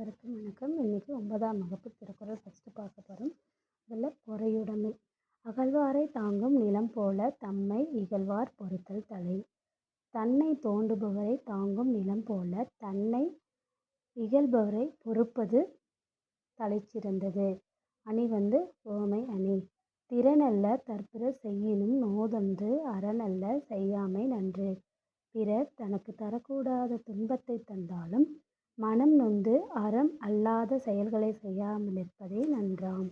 அனைவருக்கும் வணக்கம். இன்றைக்கி 9ஆம் வகுப்பு திருக்குறள் ஃபஸ்ட்டு பார்க்க போகிறோம். அதில் பொறையுடைமை. அகழ்வாரை தாங்கும் நிலம் போல தம்மை இகழ்வார் பொறுத்தல் தலை. தன்னை தோண்டுபவரை தாங்கும் நிலம் போல தன்னை இகழ்பவரை பொறுப்பது தலைச்சிறந்தது. அணி உவமை அணி. திறனல்ல தற்புற செய்யினும் நோதன்று அறனல்ல செய்யாமை நன்று. பிறர் தனக்கு தரக்கூடாத துன்பத்தை தந்தாலும் மனம் நொந்து அறம் அல்லாத செயல்களை செய்யாமலிருப்பதே நன்றாம்.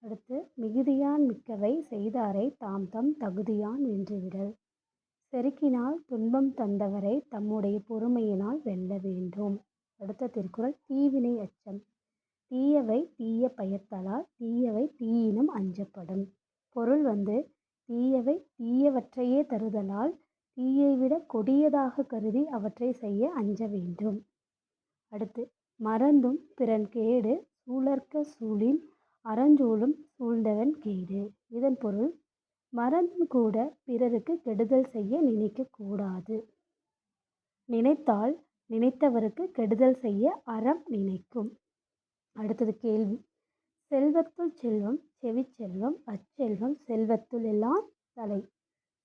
அடுத்து, மிகுதியான் மிக்கவை செய்தாரை தாம் தம் தகுதியான் வென்றுவிடல். செருக்கினால் துன்பம் தந்தவரை தம்முடைய பொறுமையினால் வெல்ல வேண்டும். அடுத்த திருக்குறள் தீவினை அச்சம். தீயவை தீய பயத்தலால் தீயவை தீயினும் அஞ்சப்படும். பொருள் தீயவை தீயவற்றையே தருதலால் தீயைவிட கொடியதாக கருதி அவற்றை செய்ய அஞ்ச வேண்டும். அடுத்து, மறந்தும் பிறன் கேடு சூழற்க சூழின் அறஞ்சூழும் சூழ்ந்தவன் கேடு. இதன் பொருள், மறந்தும் கூட பிறருக்கு கெடுதல் செய்ய நினைக்கக்கூடாது. நினைத்தால் நினைத்தவருக்கு கெடுதல் செய்ய அறம் நினைக்கும். அடுத்தது கேள்வி. செல்வத்துள் செல்வம் செவிச்செல்வம் அச்செல்வம் செல்வத்துள் எல்லாம் தலை.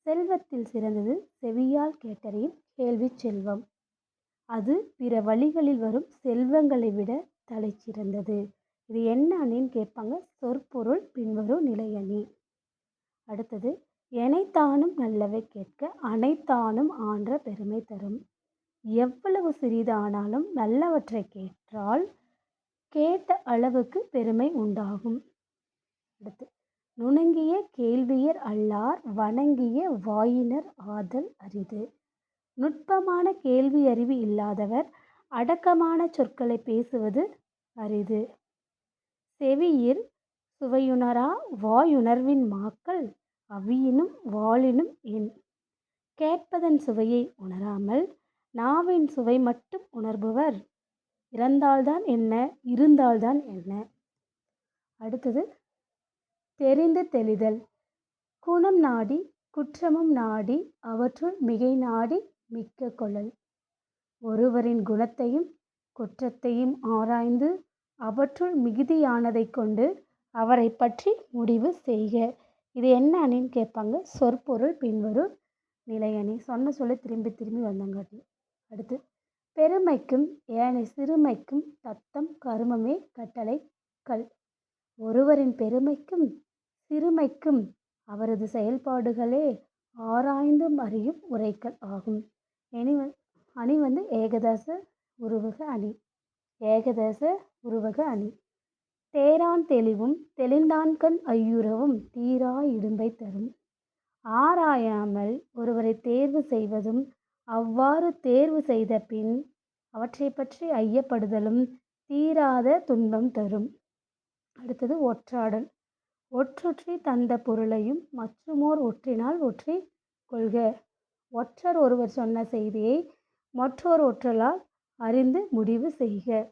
செல்வத்தில் சிறந்தது செவியால் கேட்டறியும் கேள்வி செல்வம். அது பிற வழிகளில் வரும் செல்வங்களை விட தலை சிறந்தது. இது என்ன அணின்னு கேட்பாங்க. சொற்பொருள் பின்வரும் நிலையணி. அடுத்தது, எனைத்தானும் நல்லவை கேட்க அனைத்தானும் ஆன்ற பெருமை தரும். எவ்வளவு சிறிதானாலும் நல்லவற்றை கேட்டால் கேட்ட அளவுக்கு பெருமை உண்டாகும். அடுத்து, நுணங்கிய கேள்வியர் அல்லார் வணங்கிய வாயினர் ஆதல் அரிது. நுட்பமான கேள்வி அறிவு இல்லாதவர் அடக்கமான சொற்களை பேசுவது அரிது. செவியிர் சுவையுணரா வாயுணர்வின் மாக்கள் அவியினும் வாளினும் என். கேட்பதன் சுவையை உணராமல் நாவின் சுவை மட்டும் உணர்பவர் இறந்தால்தான் என்ன இருந்தால்தான் என்ன. அடுத்தது, தெரிந்து தெளிதல். குணம் நாடி குற்றமும் நாடி அவற்றுள் மிகை நாடி மிக்க கொள்ளல். ஒருவரின் குணத்தையும் குற்றத்தையும் ஆராய்ந்து அவற்றுள் மிகுதியானதை கொண்டு அவரை பற்றி முடிவு செய்க. இது என்ன அணின்னு கேட்பாங்க. சொற்பொருள் பின்வரும் நிலையணி. சொன்ன சொல்ல திரும்பி திரும்பி வந்தங்காட்டி. அடுத்து, பெருமைக்கும் ஏனை சிறுமைக்கும் தத்தம் கருமமே கட்டளை கல். ஒருவரின் பெருமைக்கும் சிறுமைக்கும் அவரது செயல்பாடுகளே ஆராய்ந்து அறியும் உரைக்கல் ஆகும். அணி ஏகதேச உருவக அணி. ஏகதேச உருவக அணி. தேரான் தெளிவும் தெளிந்தான்கண் ஐயுறவும் தீரா இடும்பை தரும். ஆராயாமல் ஒருவரை தேர்வு செய்வதும் அவ்வாறு தேர்வு செய்த பின் அவற்றை பற்றி ஐயப்படுதலும் தீராத துன்பம் தரும். அடுத்தது, ஒற்றாடல். ஒற்றொற்றி தந்த பொருளையும் மற்றுமோர் ஒற்றினால் ஒற்றி கொள்க. ஒற்றர் ஒருவர் சொன்ன செய்தியை மற்றொரு ஒற்றலால் அறிந்து முடிவு செய்க.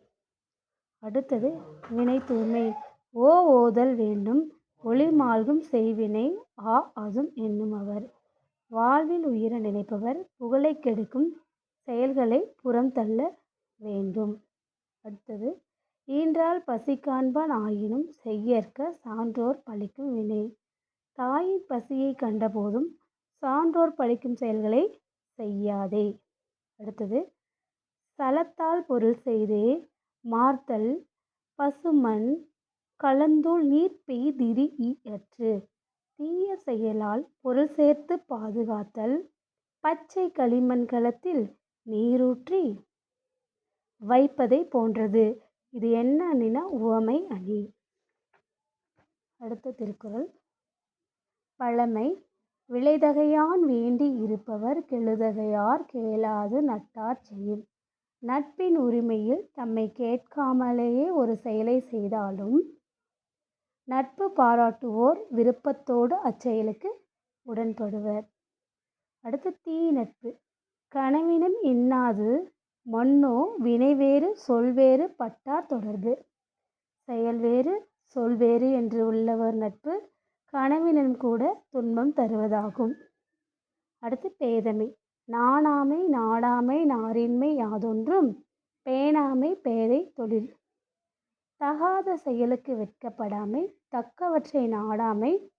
அடுத்தது, வினை தூய்மை. ஓதல் வேண்டும் ஒளிமால்கும் செய்வினை அதும் என்னும் அவர். வாழ்வில் உயிர நினைப்பவர் புகழை கெடுக்கும் செயல்களை புறம் தள்ள வேண்டும். அடுத்தது, ஈன்றால் பசி காண்பான் ஆயினும் செய்யற்க சான்றோர் பழிக்கும் வினை. தாயின் பசியை கண்டபோதும் சான்றோர் பழிக்கும் செயல்களை செய்யாதே. அடுத்தது, சலத்தால் பொருள் செய்தே மார்த்தல் பசுமண் கலந்தூள் நீர் பெய்திரி அற்று. தீய செயலால் பொருள் சேர்த்து பாதுகாத்தல் பச்சை களிமண் கலத்தில் நீரூற்றி வைப்பதை போன்றது. இது என்ன அணினா உவமை அணி. அடுத்த திருக்குறள் பழமை. விளைதகையான் வேண்டி இருப்பவர் கெழுதகையார் கேளாது நட்டார் செய்யின். நட்பின் உரிமையில் தம்மை கேட்காமலேயே ஒரு செயலை செய்தாலும் நட்பு பாராட்டுவோர் விருப்பத்தோடு அச்செயலுக்கு உடன்படுவர். அடுத்து, தீ நட்பு. கனவினும் இன்னாது மன்னோ வினைவேறு சொல்வேறு பட்டார் தொடர்பு. செயல் வேறு சொல் வேறு என்று உள்ளவர் நட்பு கனவினும் கூட துன்பம் தருவதாகும். அடுத்து, பேதமை. நாணாமை நாடாமை நாரின்மை யாதொன்றும் பேணாமை பேதை தொழில். தகாத செயலுக்கு வெட்கப்படாமை, தக்கவற்றை நாடாமை,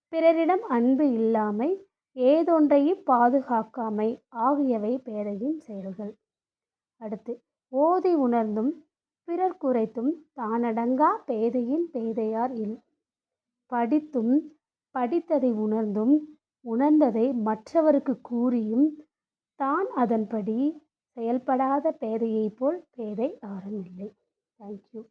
பிறரிடம் அன்பு இல்லாமை, ஏதொன்றையும் பாதுகாக்காமை ஆகியவை பேதையின் செயல்கள். அடுத்து, ஓதி உணர்ந்தும் பிறர் குறைத்தும் தானடங்கா பேதையின் பேதையார் இல். படித்தும் படித்ததை உணர்ந்தும் உணர்ந்ததை மற்றவருக்கு கூறியும் தான் அதன்படி செயல்படாத பேதையைப் போல் பேதை யாரும் இல்லை. தேங்க்யூ.